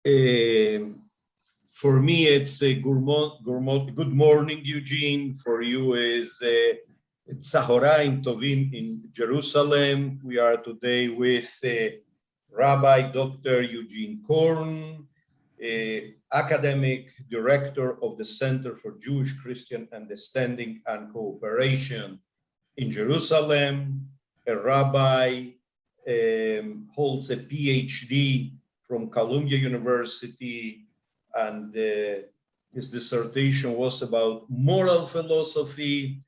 For me, it's a good morning, Eugene. For you is Tzahoraim Tovim in Jerusalem. We are today with Rabbi Dr. Eugene Korn, academic director of the Center for Jewish-Christian Understanding and Cooperation in Jerusalem. A rabbi, holds a PhD from Columbia University, and his dissertation was about moral philosophy.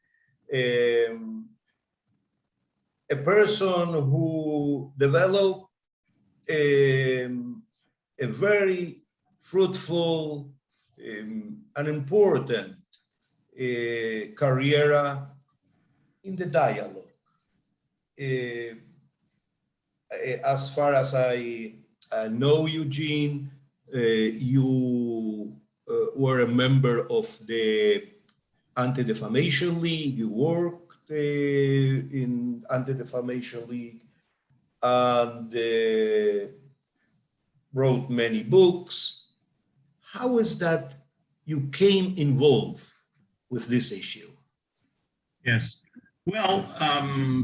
A person who developed a very fruitful and important career in the dialogue. As far as I know, Eugene, you were a member of the Anti-Defamation League. You worked in Anti-Defamation League and wrote many books. How is that you came involved with this issue? Yes. Well,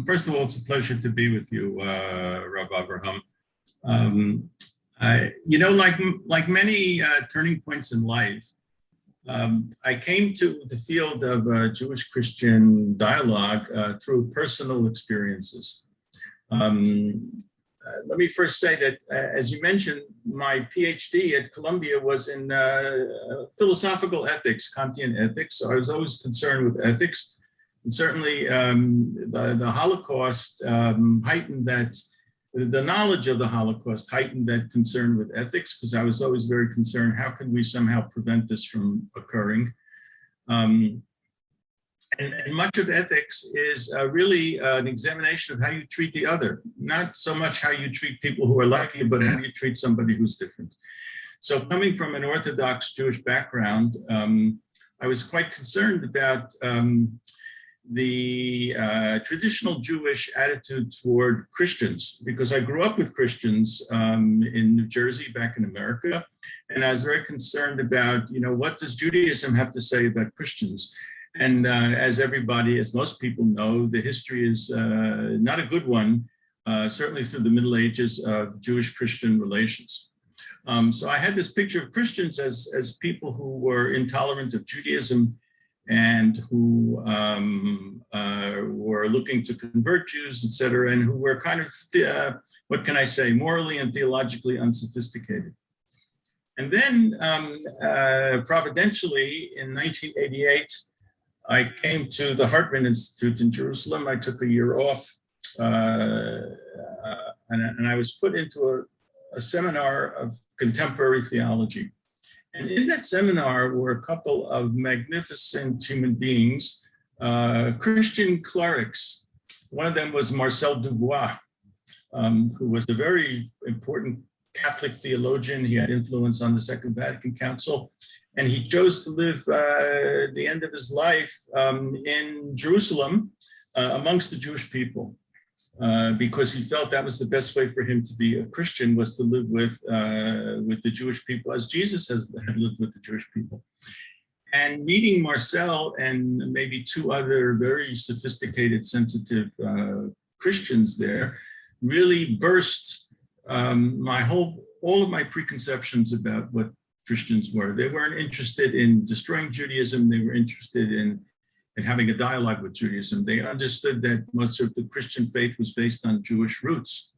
first of all, it's a pleasure to be with you, Rabbi Abraham. Like many turning points in life, I came to the field of Jewish-Christian dialogue through personal experiences. Let me first say that, as you mentioned, my PhD at Columbia was in philosophical ethics, Kantian ethics. So I was always concerned with ethics. And certainly the Holocaust heightened that, the knowledge of the Holocaust heightened that concern with ethics, because I was always very concerned, how can we somehow prevent this from occurring? And much of ethics is really an examination of how you treat the other, not so much how you treat people who are like you, but how you treat somebody who's different. So coming from an Orthodox Jewish background, I was quite concerned about the traditional Jewish attitude toward Christians, because I grew up with Christians in New Jersey, back in America, and I was very concerned about, what does Judaism have to say about Christians? And as most people know, the history is not a good one, certainly through the Middle Ages of Jewish-Christian relations. So I had this picture of Christians as people who were intolerant of Judaism and who were looking to convert Jews, etc., and who were kind of, what can I say, morally and theologically unsophisticated. And then, providentially, in 1988, I came to the Hartman Institute in Jerusalem. I took a year off, and I was put into a seminar of contemporary theology. And in that seminar were a couple of magnificent human beings, Christian clerics. One of them was Marcel Dubois, who was a very important Catholic theologian. He had influence on the Second Vatican Council, and he chose to live the end of his life in Jerusalem amongst the Jewish people. Because he felt that was the best way for him to be a Christian, was to live with the Jewish people as Jesus had lived with the Jewish people. And meeting Marcel and maybe two other very sophisticated, sensitive Christians there really burst all of my preconceptions about what Christians were. They weren't interested in destroying Judaism. They were interested in having a dialogue with Judaism. They understood that most of the Christian faith was based on Jewish roots.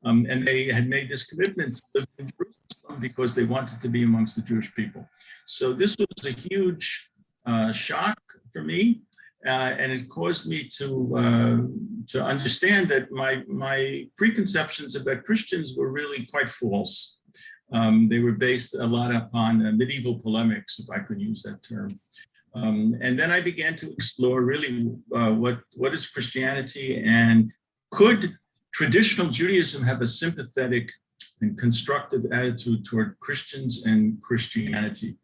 And they had made this commitment to live in Jerusalem because they wanted to be amongst the Jewish people. So this was a huge shock for me. And it caused me to understand that my preconceptions about Christians were really quite false. They were based a lot upon medieval polemics, if I could use that term. And then I began to explore really what is Christianity, and could traditional Judaism have a sympathetic and constructive attitude toward Christians and Christianity.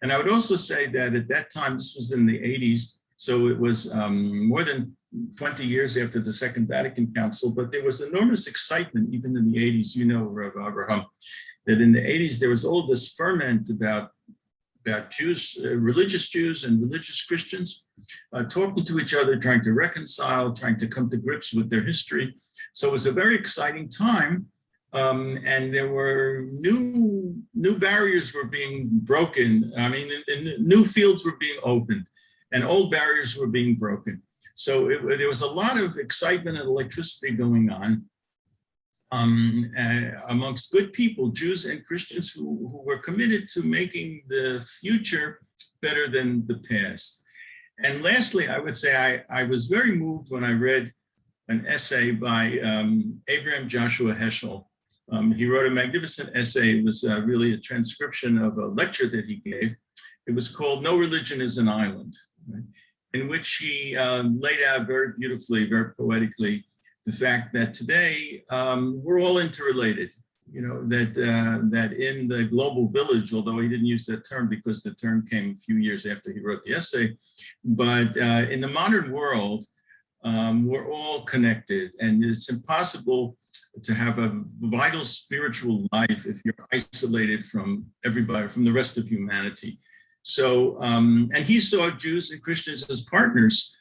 And I would also say that at that time, this was in the 80s, so it was more than 20 years after the Second Vatican Council, but there was enormous excitement even in the 80s, Rabbi Abraham, that in the 80s, there was all this ferment about Jews, religious Jews and religious Christians talking to each other, trying to reconcile, trying to come to grips with their history. So it was a very exciting time. And there were new barriers were being broken. I mean, new fields were being opened and old barriers were being broken. So there was a lot of excitement and electricity going on amongst good people, Jews and Christians who were committed to making the future better than the past. And lastly, I would say I was very moved when I read an essay by Abraham Joshua Heschel. He wrote a magnificent essay. It was really a transcription of a lecture that he gave. It was called "No Religion is an Island," right? In which he laid out very beautifully, very poetically, the fact that today we're all interrelated. You know, that in the global village, although he didn't use that term because the term came a few years after he wrote the essay, but in the modern world, we're all connected, and it's impossible to have a vital spiritual life if you're isolated from everybody, from the rest of humanity. So, and he saw Jews and Christians as partners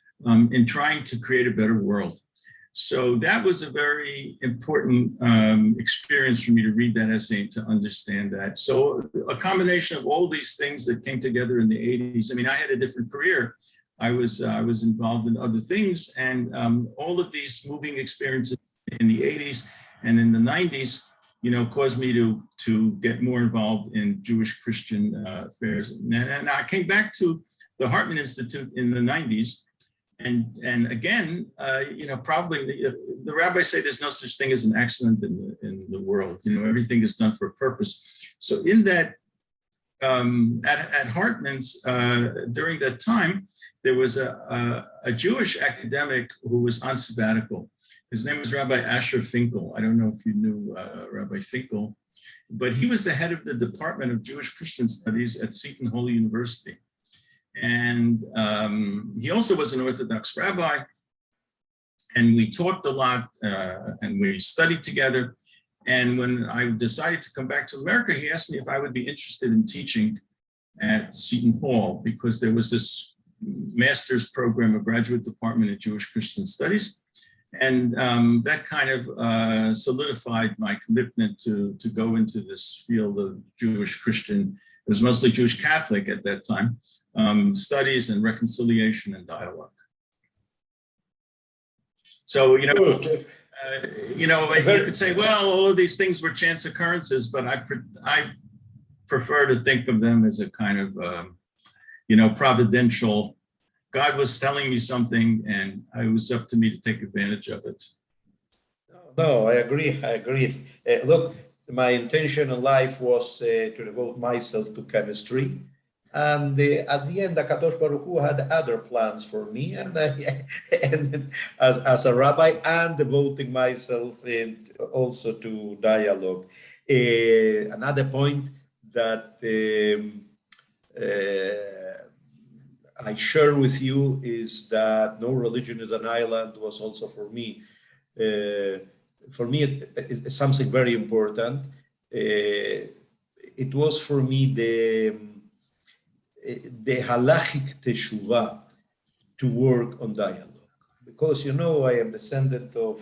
in trying to create a better world. So that was a very important experience for me to read that essay and to understand that. So a combination of all these things that came together in the 80s. I mean, I had a different career. I was involved in other things, and all of these moving experiences in the 80s and in the 90s, you know, caused me to get more involved in Jewish Christian affairs. And I came back to the Hartman Institute in the 90s. And again, you know, probably the rabbis say there's no such thing as an accident in the world. You know, everything is done for a purpose. So in that, at Hartman's, during that time, there was a Jewish academic who was on sabbatical. His name was Rabbi Asher Finkel. I don't know if you knew Rabbi Finkel, but he was the head of the Department of Jewish Christian Studies at Seton Hall University. And he also was an Orthodox rabbi. And we talked a lot and we studied together. And when I decided to come back to America, he asked me if I would be interested in teaching at Seton Hall, because there was this master's program, a graduate department in Jewish Christian Studies. And that kind of solidified my commitment to go into this field of Jewish Christian. It was mostly Jewish Catholic at that time, studies and reconciliation and dialogue. So, you know, you could say, well, all of these things were chance occurrences, but I prefer to think of them as a kind of, you know, providential. God was telling me something, and it was up to me to take advantage of it. No, I agree. Look, my intention in life was to devote myself to chemistry. And at the end, Kadosh Baruch Hu had other plans for me, and as a rabbi, and devoting myself also to dialogue. Another point that I share with you is that No Religion is an Island was also for me. It's something very important. It was for me the halachic teshuvah to work on dialogue, because, you know, I am descendant of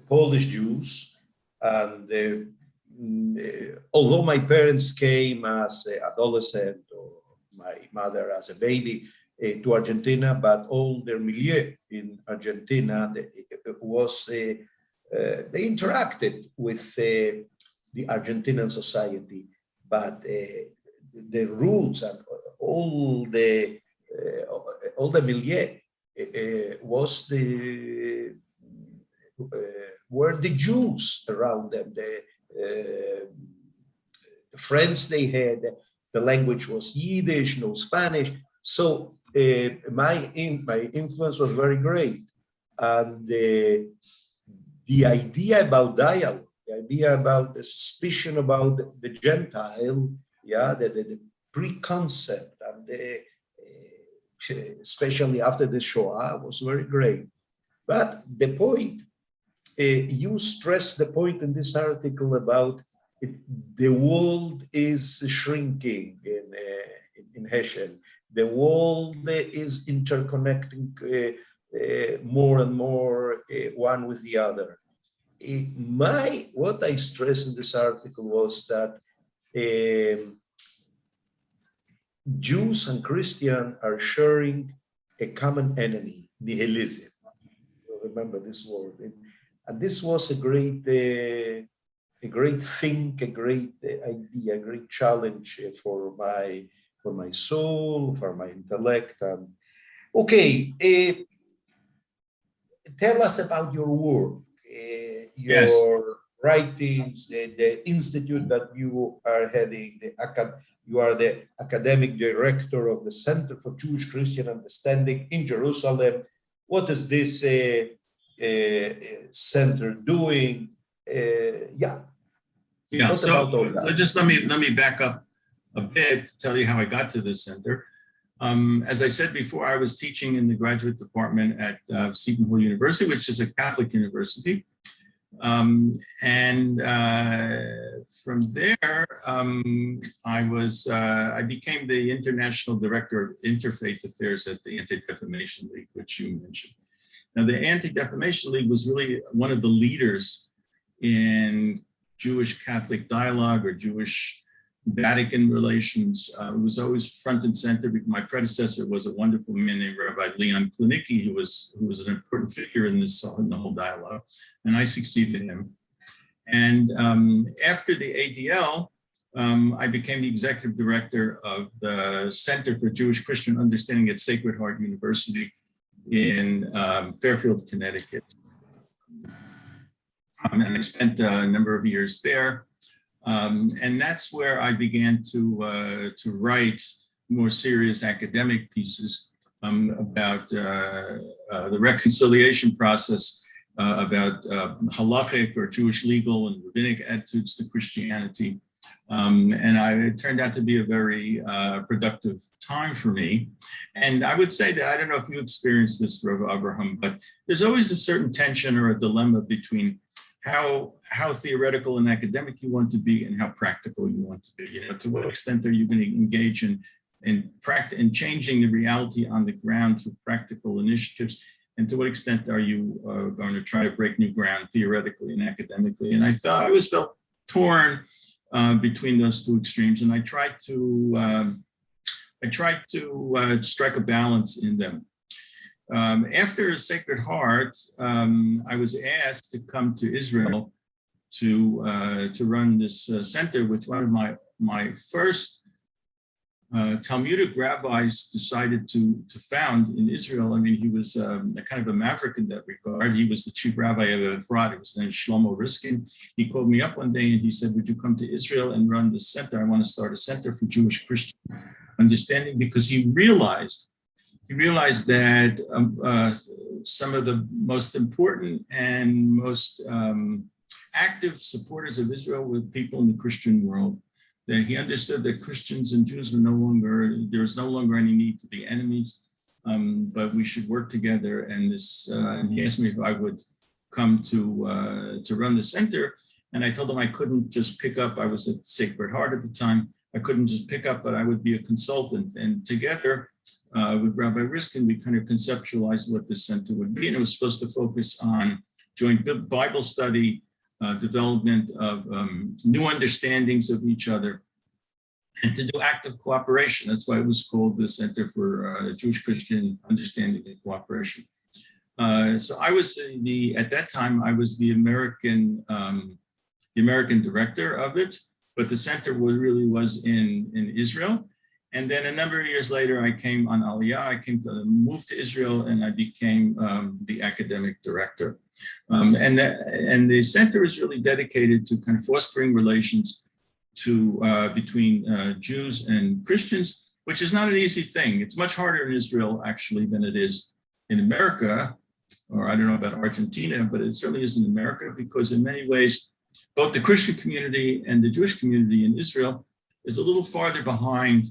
Polish Jews, and although my parents came as an adolescent, or my mother as a baby, to Argentina, but all their milieu in Argentina was they interacted with the Argentinian society, but the roots and all the milieu was were the Jews around them. The friends they had, the language was Yiddish, no Spanish. So my influence was very great, and the idea about dialogue, the idea about the suspicion about the Gentile, yeah, the preconcept, and especially after the Shoah, was very great. But the point you stress the point in this article about the world is shrinking in Heschel. The world is interconnecting more and more one with the other. What I stressed in this article was that Jews and Christians are sharing a common enemy, nihilism. Remember this word. And this was a great thing, a great idea, a great challenge for my soul, for my intellect. And okay, tell us about your work, Yes. your writings, the institute that you are heading. You are the academic director of the Center for Jewish Christian Understanding in Jerusalem. What is this center doing? Yeah. Yeah. What So about all that? just let me back up a bit to tell you how I got to this center. As I said before, I was teaching in the graduate department at Seton Hall University, which is a Catholic university. From there, I became the international director of interfaith affairs at the Anti-Defamation League, which you mentioned. Now, the Anti-Defamation League was really one of the leaders in Jewish Catholic dialogue or Jewish Vatican relations. It was always front and center. My predecessor was a wonderful man named Rabbi Leon Klunicki, who was an important figure in the whole dialogue, and I succeeded him. And after the ADL, I became the executive director of the Center for Jewish Christian Understanding at Sacred Heart University in Fairfield, Connecticut. And I spent a number of years there. And that's where I began to write more serious academic pieces about the reconciliation process, about halachic or Jewish legal and rabbinic attitudes to Christianity. And it turned out to be a very productive time for me. And I would say that, I don't know if you experienced this, Rav Abraham, but there's always a certain tension or a dilemma between how theoretical and academic you want to be and how practical you want to be. You know, to what extent are you going to engage in changing the reality on the ground through practical initiatives, and to what extent are you going to try to break new ground theoretically and academically? And I always felt torn between those two extremes, and I tried to strike a balance in them. After Sacred Heart, I was asked to come to Israel to run this center, which one of my first Talmudic rabbis decided to found in Israel. I mean, he was a kind of a maverick in that regard. He was the chief rabbi of Efrat. It was named Shlomo Riskin. He called me up one day and he said, "Would you come to Israel and run this center? I want to start a center for Jewish Christian Understanding," because he realized that some of the most important and most active supporters of Israel were people in the Christian world. That he understood that Christians and Jews were there was no longer any need to be enemies, but we should work together. And he asked me if I would come to run the center. And I told him I couldn't just pick up. I was at Sacred Heart at the time. I couldn't just pick up, but I would be a consultant. And together, with Rabbi Riskin, we kind of conceptualized what this center would be, and it was supposed to focus on joint Bible study, development of new understandings of each other, and to do active cooperation. That's why it was called the Center for Jewish Christian Understanding and Cooperation. So I was at that time, I was the American director of it, but the center really was in Israel. And then a number of years later, I came on Aliyah. I moved to Israel, and I became the academic director. And the center is really dedicated to kind of fostering relations between Jews and Christians, which is not an easy thing. It's much harder in Israel, actually, than it is in America, or I don't know about Argentina, but it certainly is in America, because in many ways, both the Christian community and the Jewish community in Israel is a little farther behind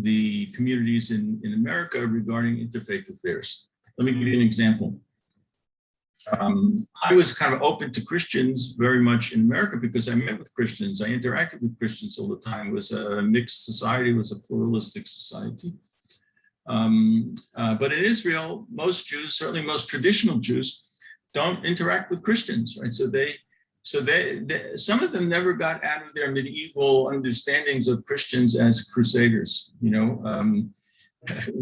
the communities in America regarding interfaith affairs. Let me give you an example. I was kind of open to Christians very much in America because I met with Christians. I interacted with Christians all the time. It was a mixed society, it was a pluralistic society. But in Israel, most Jews, certainly most traditional Jews, don't interact with Christians, right? So some of them never got out of their medieval understandings of Christians as crusaders.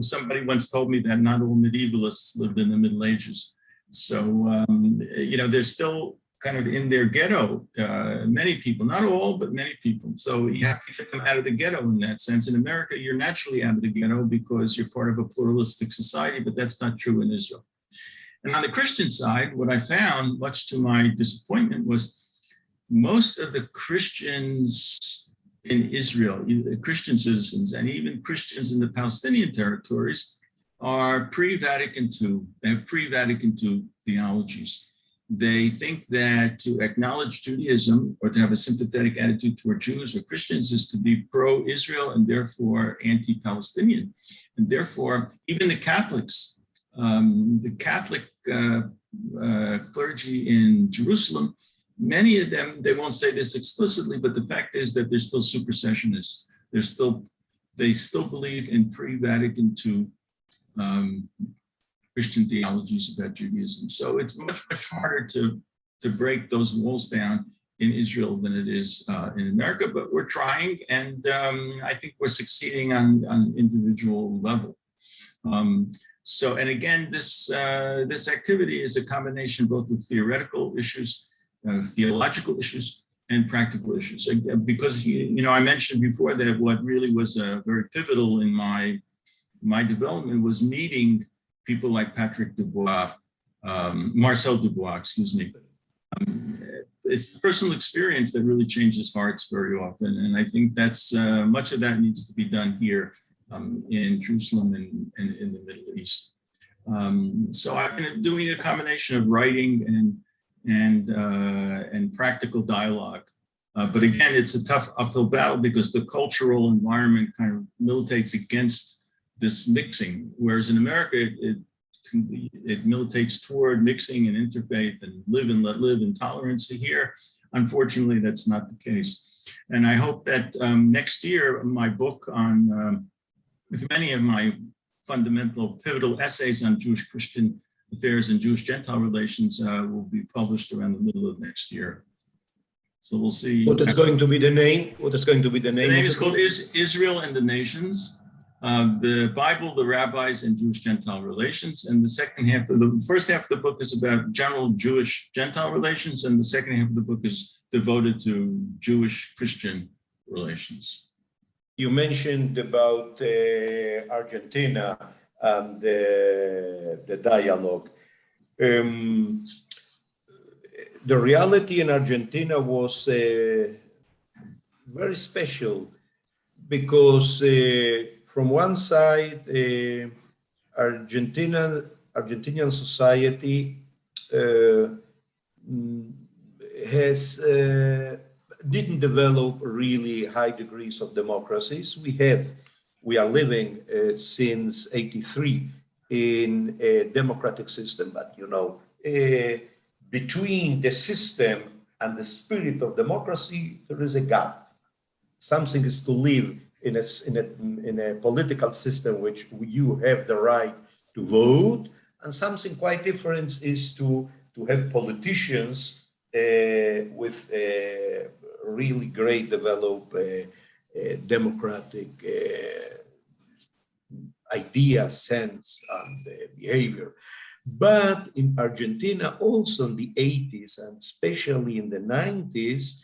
Somebody once told me that not all medievalists lived in the Middle Ages. So, they're still kind of in their ghetto, many people, not all, but many people. So you have to get them out of the ghetto in that sense. In America, you're naturally out of the ghetto because you're part of a pluralistic society, but that's not true in Israel. And on the Christian side, what I found, much to my disappointment, was most of the Christians in Israel, Christian citizens, and even Christians in the Palestinian territories, are pre-Vatican II. They have pre-Vatican II theologies. They think that to acknowledge Judaism or to have a sympathetic attitude toward Jews or Christians is to be pro-Israel and therefore anti-Palestinian. And therefore, even the Catholics, the Catholic clergy in Jerusalem, many of them, they won't say this explicitly, but the fact is that they're still supersessionists. They still believe in pre-Vatican II Christian theologies about Judaism. So it's much harder to break those walls down in Israel than it is in America, but we're trying, and I think we're succeeding on an individual level. And again, this activity is a combination both of theoretical issues, theological issues, and practical issues. Because I mentioned before that what really was very pivotal in my development was meeting people like Patrick Dubois, Marcel Dubois, excuse me. It's the personal experience that really changes hearts very often. And I think that's much of that needs to be done here in Jerusalem and in the Middle East. So I've been doing a combination of writing and practical dialogue. But again, it's a tough uphill battle because the cultural environment kind of militates against this mixing, whereas in America, it militates toward mixing and interfaith and live and let live intolerance. Here, unfortunately, that's not the case. And I hope that next year, my book on, with many of my fundamental pivotal essays on Jewish-Christian affairs and Jewish-Gentile relations will be published around the middle of next year. So we'll see. What is going to be the name? What is going to be the name? The name is called Israel and the Nations. The Bible, the Rabbis, and Jewish-Gentile relations. And the first half of the book is about general Jewish-Gentile relations, and the second half of the book is devoted to Jewish-Christian relations. You mentioned about Argentina and the dialogue. The reality in Argentina was very special because from one side, Argentinian society didn't develop really high degrees of democracies. We are living since '83 in a democratic system, but between the system and the spirit of democracy, there is a gap. Something is to live in a political system which you have the right to vote, and something quite different is to have politicians with a really great developed democratic idea, sense, and behavior. But in Argentina, also in the 80s and especially in the 90s,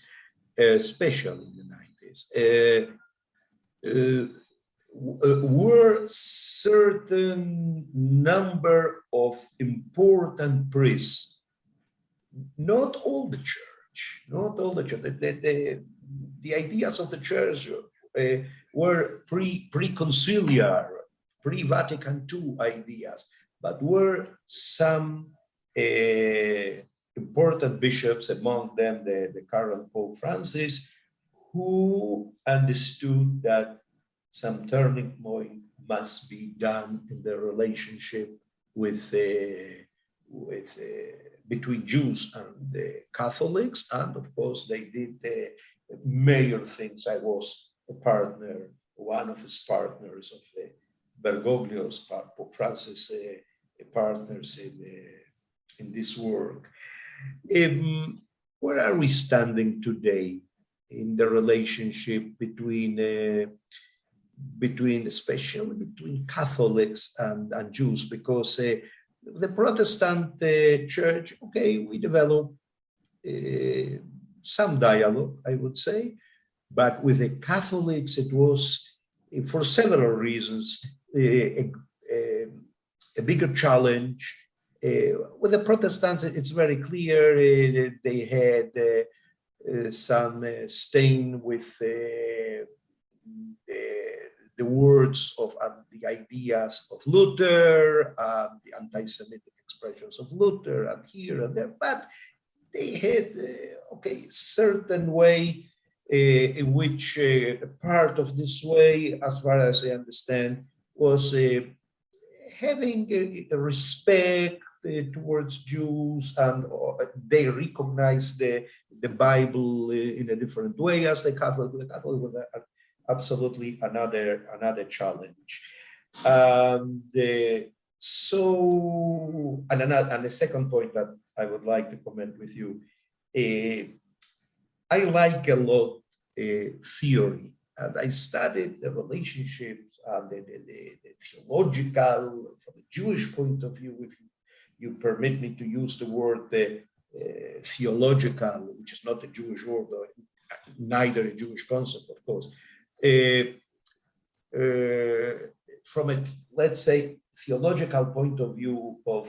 were certain number of important priests, not all the church, the ideas of the church were pre-conciliar, pre-Vatican II ideas, but were some important bishops, among them the current Pope Francis, who understood that some turning point must be done in the relationship with between Jews and the Catholics, and of course they did major things. I was a partner, one of his partners of the Bergoglio's, Pope Francis, partners in this work. Where are we standing today in the relationship between especially between Catholics and Jews? Because the Protestant church, okay, we developed some dialogue, I would say, but with the Catholics, it was, for several reasons, a bigger challenge. With the Protestants, it's very clear they had some stain with the words of the ideas of Luther, the anti-Semitic expressions of Luther, and here and there, but they had certain way in which part of this way, as far as I understand, was having a respect towards Jews, and they recognized the Bible in a different way as the Catholic. The Catholic was absolutely another challenge. And the second point that I would like to comment with you, I like a lot theory, and I studied the relationships and the theological, from the Jewish point of view, if you permit me to use the word theological, which is not a Jewish word, or neither a Jewish concept, of course. From a, let's say, theological point of view of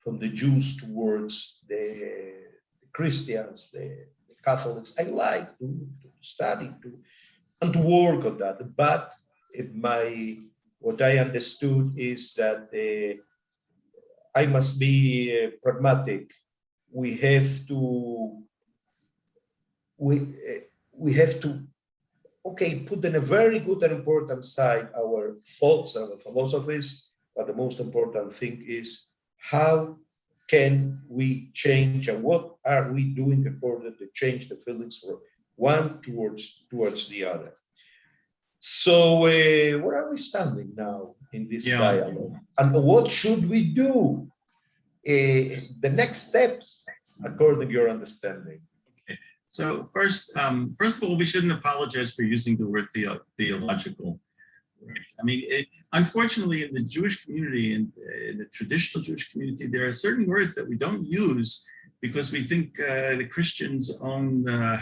from the Jews towards the Christians, the Catholics, I like to study and to work on that. But what I understood is that I must be pragmatic. We have to put in a very good and important side our thoughts, our philosophies, but the most important thing is how can we change, and what are we doing in order to change the feelings for one towards the other. So where are we standing now in this dialogue, and what should we do? The next steps, according to your understanding. So first of all, we shouldn't apologize for using the word theological. Right? I mean, unfortunately, in the Jewish community, in the traditional Jewish community, there are certain words that we don't use because we think the Christians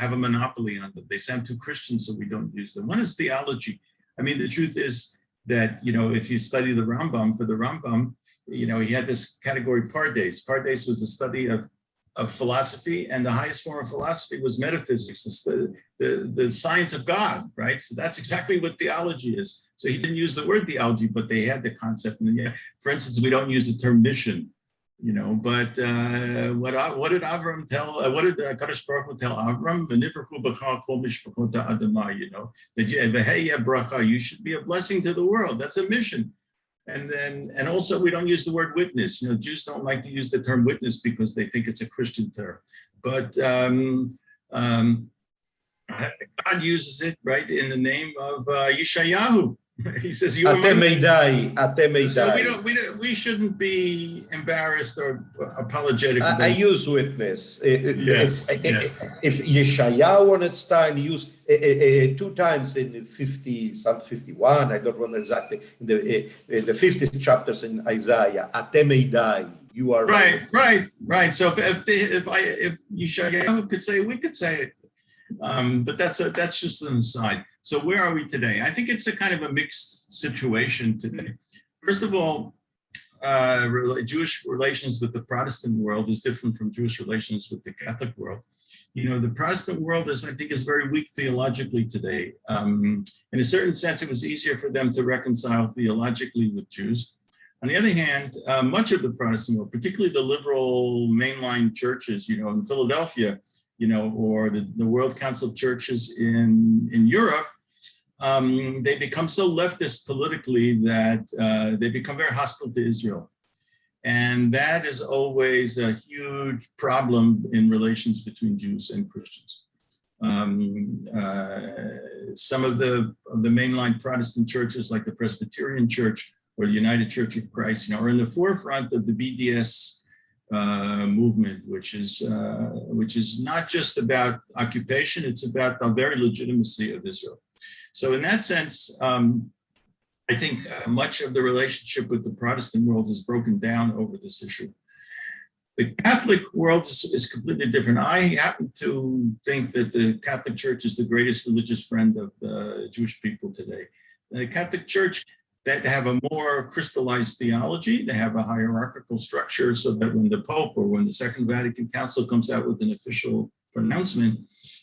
have a monopoly on them. They sound too Christian, so we don't use them. One is theology. I mean, the truth is that, if you study the Rambam, for the Rambam, he had this category pardes. Pardes was the study of philosophy, and the highest form of philosophy was metaphysics, the science of God, right? So that's exactly what theology is. So he didn't use the word theology, but they had the concept. And for instance, we don't use the term mission, but what did Avram tell? What did Kadosh Baruch Hu tell Avram? That you should be a blessing to the world. That's a mission. And also we don't use the word witness. Jews don't like to use the term witness because they think it's a Christian term. But God uses it, right, in the name of Yeshayahu. He says, "You are my." So we shouldn't be embarrassed or apologetic. I use witness. Yes. If Yeshayahu on its time, he used 2 times in 51. I don't remember exactly. In the 50th chapters in Isaiah, Atemeidai. You are right. So if Yeshayahu could say it, we could say it. But that's just an aside. So where are we today? I think it's a kind of a mixed situation today. First of all, Jewish relations with the Protestant world is different from Jewish relations with the Catholic world. The Protestant world is very weak theologically today. In a certain sense, it was easier for them to reconcile theologically with Jews. On the other hand, much of the Protestant world, particularly the liberal mainline churches, in Philadelphia, or the World Council of Churches in Europe, they become so leftist politically that they become very hostile to Israel. And that is always a huge problem in relations between Jews and Christians. Some of the mainline Protestant churches, like the Presbyterian Church or the United Church of Christ, are in the forefront of the BDS movement, which is not just about occupation; it's about the very legitimacy of Israel. So, in that sense, I think much of the relationship with the Protestant world is broken down over this issue. The Catholic world is completely different. I happen to think that the Catholic Church is the greatest religious friend of the Jewish people today. The Catholic Church, that have a more crystallized theology, they have a hierarchical structure, so that when the Pope or when the Second Vatican Council comes out with an official pronouncement,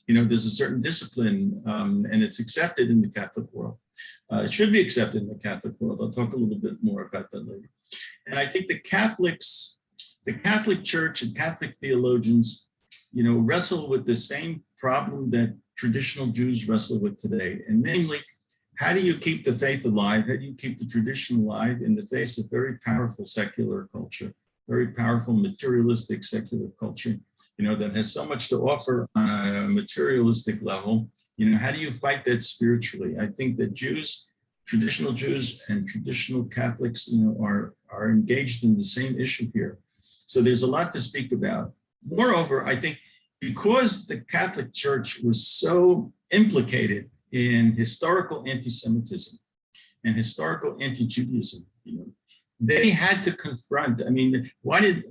there's a certain discipline, and it's accepted in the Catholic world. It should be accepted in the Catholic world. I'll talk a little bit more about that later. And I think the Catholic Church and Catholic theologians, wrestle with the same problem that traditional Jews wrestle with today, and namely, how do you keep the faith alive? How do you keep the tradition alive in the face of very powerful secular culture, very powerful materialistic secular culture, that has so much to offer on a materialistic level? How do you fight that spiritually? I think that traditional Jews and traditional Catholics, are engaged in the same issue here. So there's a lot to speak about. Moreover, I think because the Catholic Church was so implicated in historical anti-Semitism and historical anti-Judaism, they had to confront. I mean, why did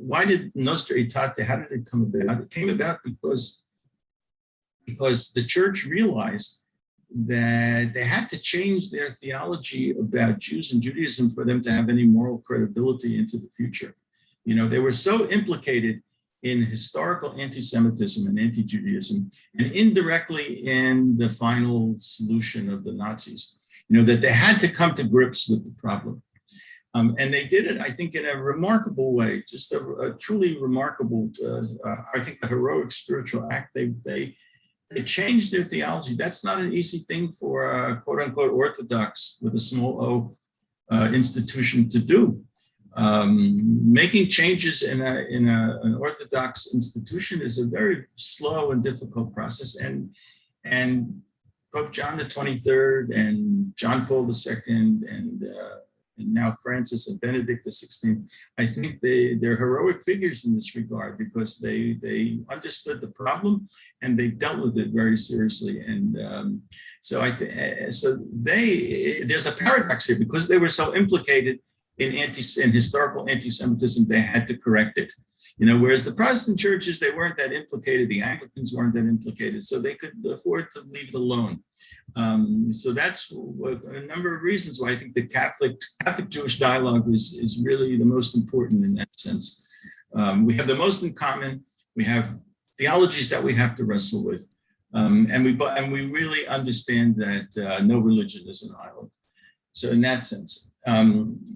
Nostra Aetate? How did it come about? It came about because the church realized that they had to change their theology about Jews and Judaism for them to have any moral credibility into the future. They were so implicated in historical anti-Semitism and anti-Judaism, and indirectly in the final solution of the Nazis, that they had to come to grips with the problem. And they did it, I think, in a remarkable way, just a truly remarkable, I think, a heroic spiritual act. They changed their theology. That's not an easy thing for a quote unquote Orthodox with a small o institution to do. Making changes in an Orthodox institution is a very slow and difficult process. And Pope John the 23rd and John Paul II and now Francis and Benedict XVI, I think they're heroic figures in this regard, because they understood the problem and they dealt with it very seriously. And there's a paradox here, because they were so implicated in historical anti-Semitism, they had to correct it. Whereas the Protestant churches, they weren't that implicated. The Anglicans weren't that implicated, so they could afford to leave it alone. So that's a number of reasons why I think the Catholic Jewish dialogue is really the most important in that sense. We have the most in common. We have theologies that we have to wrestle with, and we really understand that no religion is an island. So in that sense.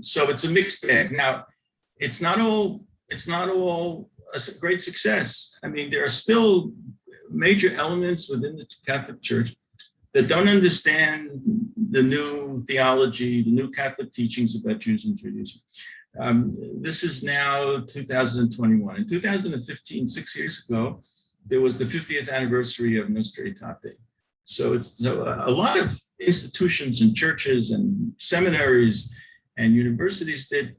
So it's a mixed bag. Now, it's not all a great success. I mean, there are still major elements within the Catholic Church that don't understand the new theology, the new Catholic teachings about Jews and Judaism. This is now 2021. In 2015, 6 years ago, there was the 50th anniversary of Nostra Aetate. So it's a lot of institutions and churches and seminaries and universities did,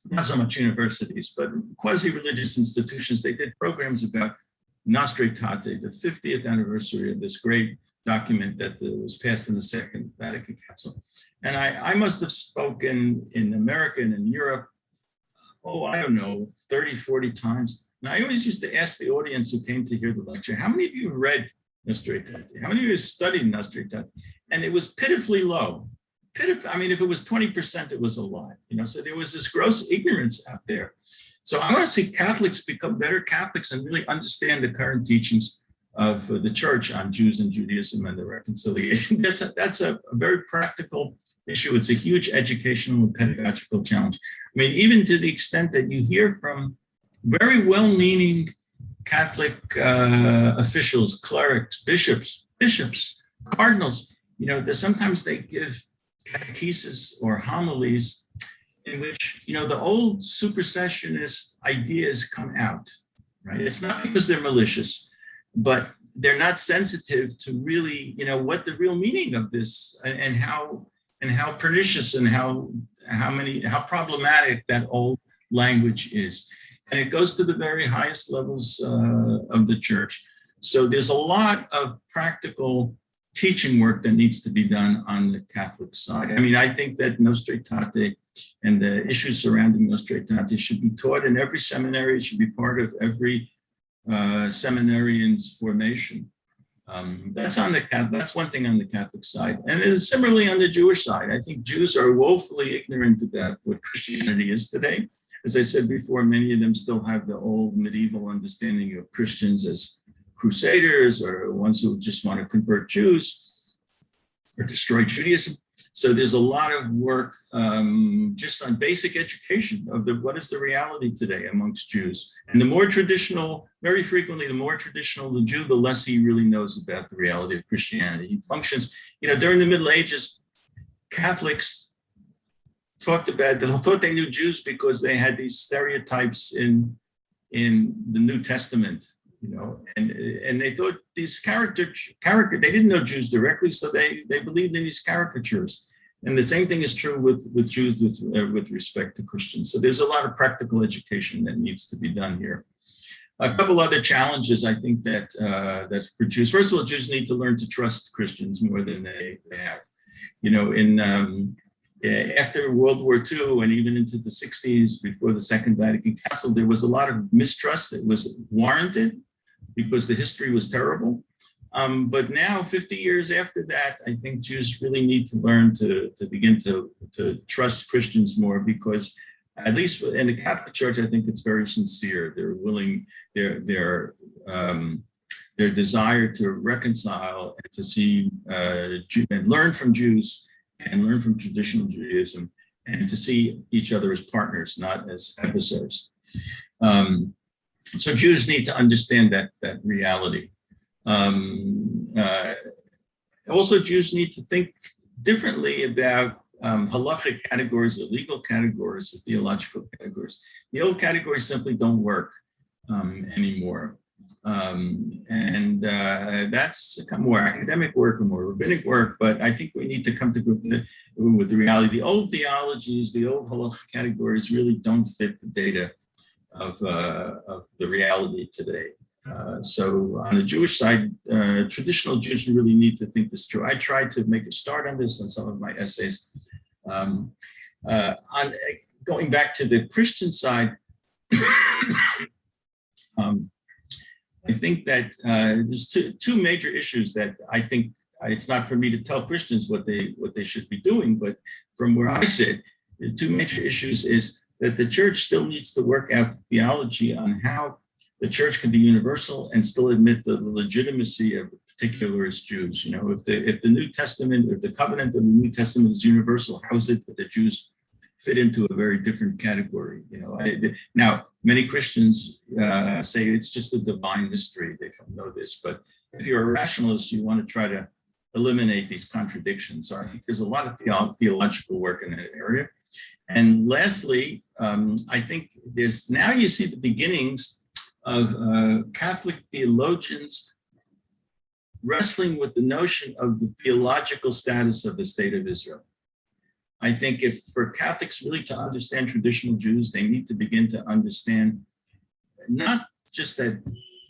not so much universities, but quasi-religious institutions, they did programs about Nostra Aetate, the 50th anniversary of this great document that was passed in the Second Vatican Council. And I must have spoken in America and in Europe, 30, 40 times. And I always used to ask the audience who came to hear the lecture, how many of you read Nostra Aetate? How many of you studied Nostra Aetate? And it was pitifully low. I mean, if it was 20%, it was a lot. So there was this gross ignorance out there. So I want to see Catholics become better Catholics and really understand the current teachings of the church on Jews and Judaism and the reconciliation. That's a very practical issue. It's a huge educational and pedagogical challenge. I mean, even to the extent that you hear from very well-meaning Catholic officials, clerics, bishops, cardinals, sometimes they give catechesis or homilies in which, the old supersessionist ideas come out, right? It's not because they're malicious, but they're not sensitive to really, what the real meaning of this and how pernicious and how problematic that old language is. And it goes to the very highest levels of the church. So there's a lot of practical teaching work that needs to be done on the Catholic side. I mean, I think that Nostra Aetate and the issues surrounding Nostra Aetate should be taught in every seminary. It should be part of every seminarian's formation. That's one thing on the Catholic side. And then similarly on the Jewish side, I think Jews are woefully ignorant about what Christianity is today. As I said before, many of them still have the old medieval understanding of Christians as crusaders or ones who just want to convert Jews or destroy Judaism. So there's a lot of work just on basic education of what is the reality today amongst Jews. And the more traditional, very frequently, the more traditional the Jew, the less he really knows about the reality of Christianity. He functions, during the Middle Ages, Catholics thought they knew Jews because they had these stereotypes in the New Testament. And they thought these character, they didn't know Jews directly, so they believed in these caricatures. And the same thing is true with Jews with respect to Christians. So there's a lot of practical education that needs to be done here. A couple other challenges I think that's for Jews. First of all, Jews need to learn to trust Christians more than they have. After World War II and even into the 60s, before the Second Vatican Council, there was a lot of mistrust that was warranted because the history was terrible. But now, 50 years after that, I think Jews really need to learn to begin to trust Christians more, because at least in the Catholic Church, I think it's very sincere. They're willing, their desire to reconcile and to see and learn from Jews and learn from traditional Judaism, and to see each other as partners, not as adversaries. So Jews need to understand that reality. Also, Jews need to think differently about halachic categories or legal categories or theological categories. The old categories simply don't work anymore. That's more academic work or more rabbinic work, but I think we need to come to grips with the reality. The old theologies, the old halachic categories really don't fit the data of the reality today. So on the Jewish side, traditional Jews really need to think this through. I tried to make a start on this in some of my essays. On going back to the Christian side, I think that there's two major issues that I think it's not for me to tell Christians what they should be doing, but from where I sit, the two major issues is that the church still needs to work out the theology on how the church can be universal and still admit the legitimacy of the particularist Jews. If the New Testament, if the covenant of the New Testament is universal, how is it that the Jews fit into a very different category? Now, many Christians say it's just a divine mystery. They don't know this, but if you're a rationalist, you want to try to eliminate these contradictions. So I think there's a lot of theological work in that area. And lastly, I think now you see the beginnings of Catholic theologians wrestling with the notion of the theological status of the state of Israel. I think if for Catholics really to understand traditional Jews, they need to begin to understand not just that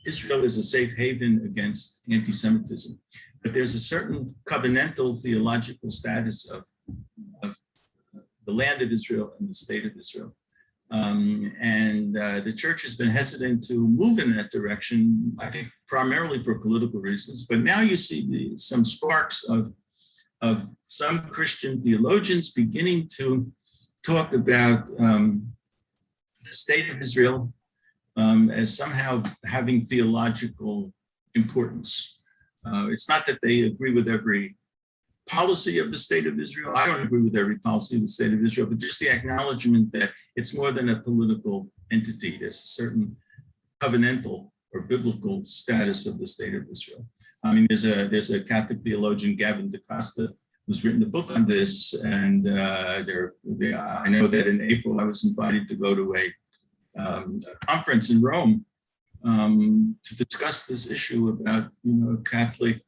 Israel is a safe haven against anti-Semitism, but there's a certain covenantal theological status of the land of Israel and the state of Israel. The church has been hesitant to move in that direction, I think primarily for political reasons, but now you see some sparks of some Christian theologians beginning to talk about the state of Israel as somehow having theological importance. It's not that they agree with every policy of the state of Israel. I don't agree with every policy of the state of Israel, but just the acknowledgement that it's more than a political entity. There's a certain covenantal or biblical status of the state of Israel. I mean, there's a Catholic theologian, Gavin DaCosta, was written a book on this, and I know that in April I was invited to go to a conference in Rome to discuss this issue about Catholic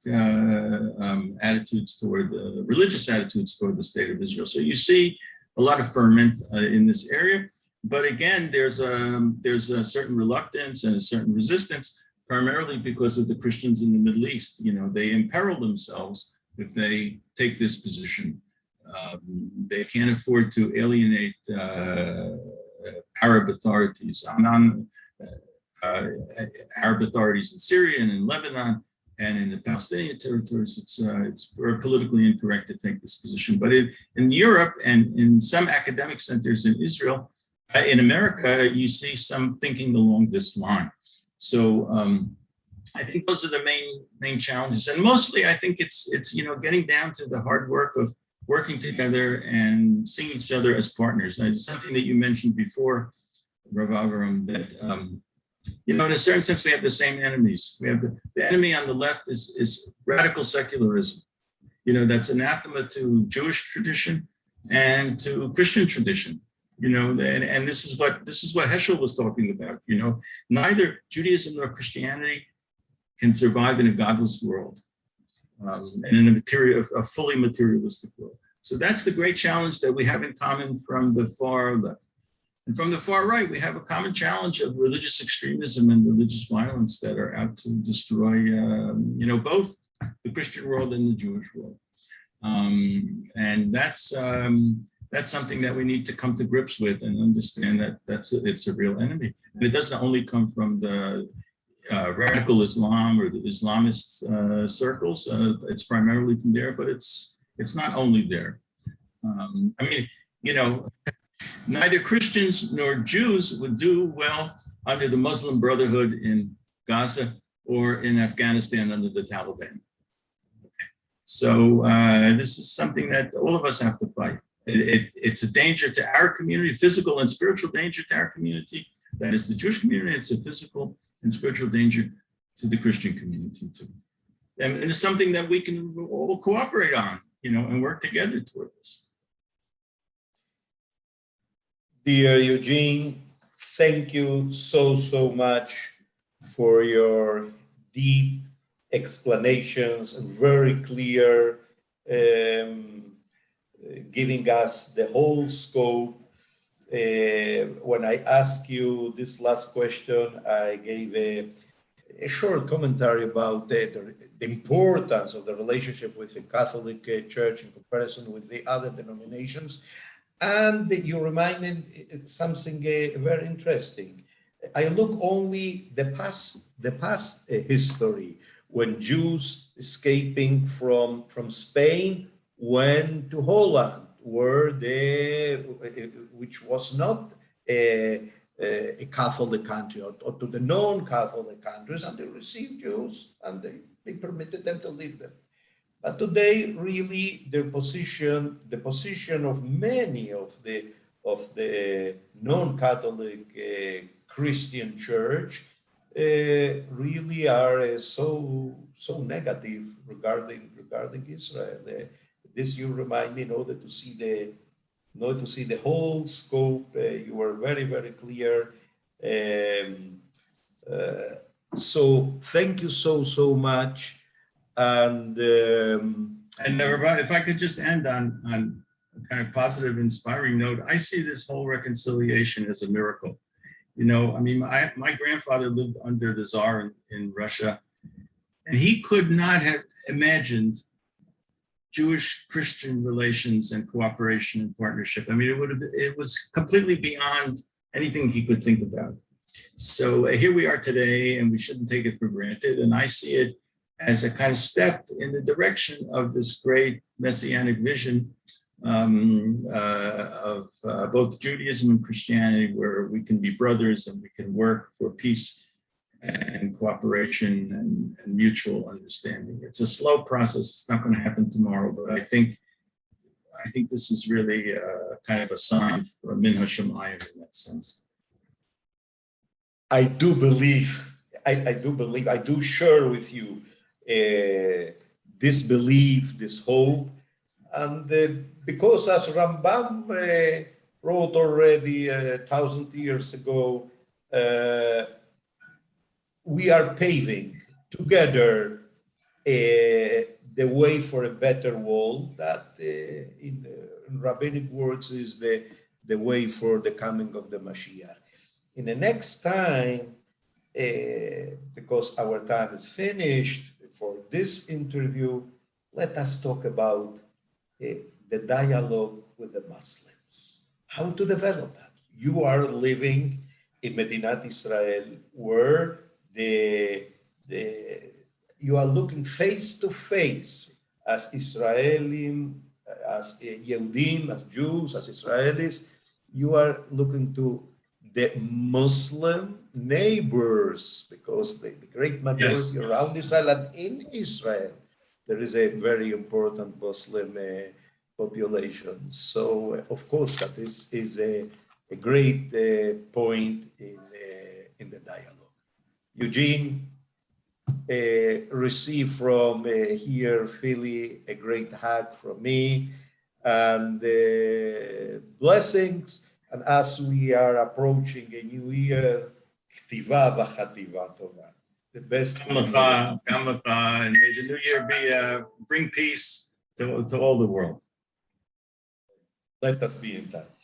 attitudes toward religious attitudes toward the state of Israel. So you see a lot of ferment in this area, but again, there's a certain reluctance and a certain resistance, primarily because of the Christians in the Middle East. They imperil themselves if they take this position. They can't afford to alienate Arab authorities. Arab authorities in Syria and in Lebanon and in the Palestinian territories, it's very politically incorrect to take this position. But in Europe and in some academic centers in Israel, in America, you see some thinking along this line. So I think those are the main challenges, and mostly I think it's getting down to the hard work of working together and seeing each other as partners. And it's something that you mentioned before, Rav Avram, that in a certain sense we have the same enemies. We have the enemy on the left is radical secularism. That's anathema to Jewish tradition and to Christian tradition. And this is what Heschel was talking about. Neither Judaism nor Christianity can survive in a godless world and in a fully materialistic world. So that's the great challenge that we have in common from the far left. And from the far right, we have a common challenge of religious extremism and religious violence that are out to destroy, both the Christian world and the Jewish world. And that's something that we need to come to grips with and understand that it's a real enemy. And it doesn't only come from the radical Islam or the Islamist circles. It's primarily from there, but it's not only there. Neither Christians nor Jews would do well under the Muslim Brotherhood in Gaza or in Afghanistan under the Taliban. So this is something that all of us have to fight. It's a danger to our community, physical and spiritual danger to our community. That is the Jewish community. It's a physical and spiritual danger to the Christian community too. And it's something that we can all cooperate on, and work together toward this. Dear Eugene, thank you so much for your deep explanations and very clear, giving us the whole scope. When I asked you this last question, I gave a short commentary about the importance of the relationship with the Catholic Church in comparison with the other denominations. And you reminded something very interesting. I look only the past history when Jews escaping from Spain went to Holland, which was not a Catholic country, or to the non-Catholic countries, and they received Jews and they permitted them to live there. But today, really, the position of many of the non-Catholic Christian church really are so negative regarding Israel. This you remind me in order to see the whole scope. You were very, very clear. So thank you so much. And if I could just end on a kind of positive, inspiring note, I see this whole reconciliation as a miracle. My grandfather lived under the Tsar in Russia, and he could not have imagined Jewish-Christian relations and cooperation and partnership. It was completely beyond anything he could think about. So here we are today, and we shouldn't take it for granted. And I see it as a kind of step in the direction of this great messianic vision of both Judaism and Christianity, where we can be brothers and we can work for peace and cooperation and mutual understanding. It's a slow process. It's not going to happen tomorrow, but I think this is really kind of a sign for Min HaShamayim in that sense. I do believe, I do share with you this belief, this hope, And because as Rambam wrote already 1,000 years ago, we are paving together the way for a better world that in rabbinic words is the way for the coming of the Mashiach. In the next time, because our time is finished for this interview, let us talk about the dialogue with the Muslims, how to develop that. You are living in Medinat Israel where you are looking face to face as Israelim, as Yehudim, as Jews, as Israelis. You are looking to the Muslim neighbors because the great majority Yes. around Israel and in Israel, there is a very important Muslim population. So, of course, that is a great point in the dialogue. Eugene, receive from here, Philly, a great hug from me and blessings. And as we are approaching a new year, Ktiva v'chativa tova, the best. And may the new year be bring peace to all the world. Let us be in touch.